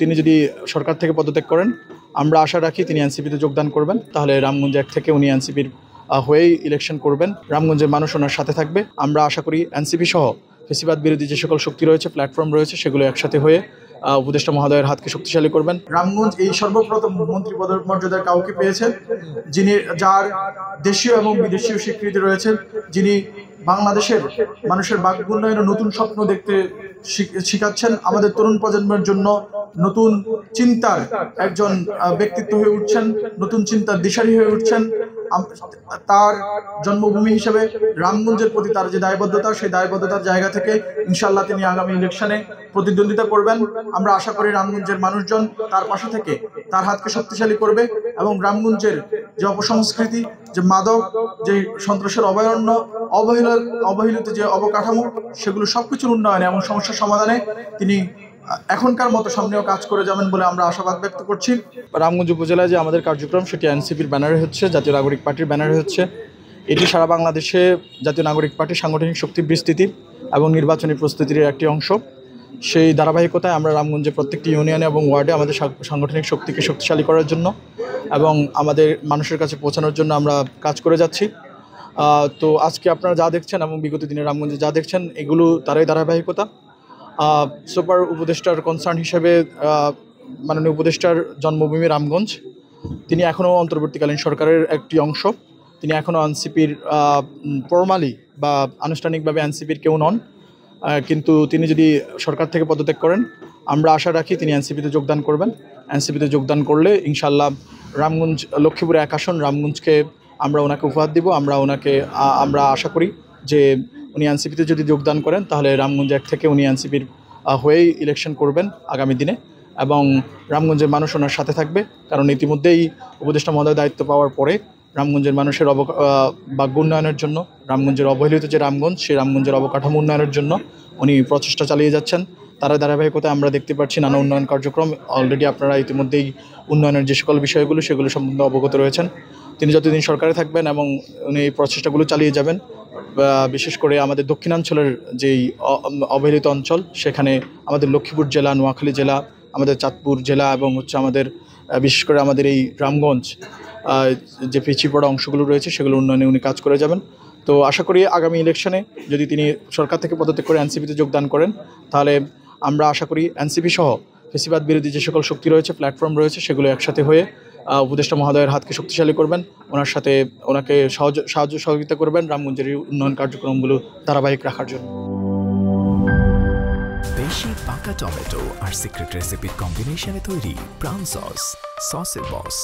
তিনি যদি সরকার থেকে পদত্যাগ করেন, আমরা আশা রাখি তিনি এনসিপিতে যোগদান করবেন। তাহলে রামগঞ্জ ১ থেকে উনি এনসিপির হয়েই ইলেকশন করবেন। রামগঞ্জের মানুষ ওনার সাথে থাকবে। আমরা আশা করি এনসিপি সহ ফেসিবাদ বিরোধী যে সকল শক্তি রয়েছে, প্ল্যাটফর্ম রয়েছে, সেগুলো একসাথে হয়ে উপদেষ্টা মহোদয়ের হাতকে শক্তিশালী করবেন। রামগঞ্জ এই সর্বপ্রথম মন্ত্রী পদমর্যাদার কাউকে পেয়েছেন, যার দেশীয় এবং বিদেশীয় স্বীকৃতি রয়েছে, যিনি বাংলাদেশের মানুষের বাক উন্নয়নের নতুন স্বপ্ন দেখতে শিখাচ্ছেন, আমাদের তরুণ প্রজন্মের জন্য নতুন চিন্তার একজন ব্যক্তিত্ব হয়ে উঠছেন, নতুন চিন্তার দিশারি হয়ে উঠছেন। তার জন্মভূমি হিসেবে রামগঞ্জের প্রতি তার যে দায়বদ্ধতা, সেই দায়বদ্ধতার জায়গা থেকে ইনশাআল্লাহ তিনি আগামী ইলেকশনে প্রতিদ্বন্দ্বিতা করবেন। আমরা আশা করি রামগঞ্জের মানুষজন তার পাশে থেকে তার হাতকে শক্তিশালী করবে এবং রামগঞ্জের যে অপসংস্কৃতি, যে মাদক, যে সন্ত্রাসের অভয়ারণ্য, অবহেলিত যে অবকাঠামো, সেগুলো সবকিছুর উন্নয়নে এবং সমস্যার সমাধানে তিনি এখনকার মতো সামনেও কাজ করে যাবেন বলে আমরা আশাবাদ ব্যক্ত করছি। রামগঞ্জ উপজেলায় যে আমাদের কার্যক্রম, সেটি এনসিপির ব্যানারে হচ্ছে, জাতীয় নাগরিক পার্টির ব্যানারে হচ্ছে। এটি সারা বাংলাদেশে জাতীয় নাগরিক পার্টির সাংগঠনিক শক্তি বিস্তৃতি এবং নির্বাচনী প্রস্তুতির একটি অংশ। সেই ধারাবাহিকতায় আমরা রামগঞ্জের প্রত্যেকটি ইউনিয়নে এবং ওয়ার্ডে আমাদের সাংগঠনিক শক্তিকে শক্তিশালী করার জন্য এবং আমাদের মানুষের কাছে পৌঁছানোর জন্য আমরা কাজ করে যাচ্ছি। তো আজকে আপনারা যা দেখছেন এবং বিগত দিনে রামগঞ্জে যা দেখছেন, এগুলো তারই ধারাবাহিকতা। সুপার উপদেষ্টার কনসার্ন হিসেবে মাননীয় উপদেষ্টার জন্মভূমি রামগঞ্জ। তিনি এখনও অন্তর্বর্তীকালীন সরকারের একটি অংশ। তিনি এখনও এনসিপির ফর্মালি বা আনুষ্ঠানিকভাবে এনসিপির কেউ নন, কিন্তু তিনি যদি সরকার থেকে পদত্যাগ করেন, আমরা আশা রাখি তিনি এনসিপিতে যোগদান করবেন। এনসিপিতে যোগদান করলে ইনশাআল্লাহ রামগঞ্জ, লক্ষ্মীপুরে ১ আসন রামগঞ্জকে আমরা ওনাকে উপহার দিব। আমরা আশা করি যে উনি এনসিপিতে যদি যোগদান করেন, তাহলে রামগঞ্জ ১ থেকে উনি এনসিপির হয়েই ইলেকশন করবেন আগামী দিনে এবং রামগঞ্জের মানুষ ওনার সাথে থাকবে। কারণ ইতিমধ্যেই উপদেষ্টা মহোদয় দায়িত্ব পাওয়ার পরে রামগঞ্জের মানুষের ভাগ্য উন্নয়নের জন্য, রামগঞ্জের অবহেলিত যে রামগঞ্জ, সেই রামগঞ্জের অবকাঠামো উন্নয়নের জন্য উনি প্রচেষ্টা চালিয়ে যাচ্ছেন। তারা ধারাবাহিকতায় আমরা দেখতে পাচ্ছি নানা উন্নয়ন কার্যক্রম। অলরেডি আপনারা ইতিমধ্যেই উন্নয়নের যে সকল বিষয়গুলো, সেগুলো সম্বন্ধে অবগত রয়েছেন। তিনি যতদিন সরকারে থাকবেন এবং উনি এই প্রচেষ্টাগুলো চালিয়ে যাবেন, বিশেষ করে আমাদের দক্ষিণাঞ্চলের যেই অবহেলিত অঞ্চল, সেখানে আমাদের লক্ষ্মীপুর জেলা, নোয়াখালী জেলা, আমাদের চাঁদপুর জেলা এবং আমাদের বিশেষ করে আমাদের এই রামগঞ্জ যে পিছিয়ে পড়া অংশগুলো রয়েছে, সেগুলো উন্নয়নে উনি কাজ করে যাবেন। তো আশা করি আগামী ইলেকশনে যদি তিনি সরকার থেকে পদত্যাগ করে এনসিপিতে যোগদান করেন, তাহলে আমরা আশা করি এনসিপি সহ ফেসিবাদ বিরোধী যে সকল শক্তি রয়েছে, প্ল্যাটফর্ম রয়েছে, সেগুলো একসাথে হয়ে উপদেষ্টা মহোদয়ের হাতকে শক্তিশালী করবেন। ওনাকে সাহায্য সহযোগিতা করবেন রামগঞ্জের উন্নয়ন কার্যক্রমগুলো ধারাবাহিক রাখার জন্য। বেশি পাকা টমেটো আর সিক্রেট রেসিপির কম্বিনেশনে তৈরি প্রাউন সসের বস।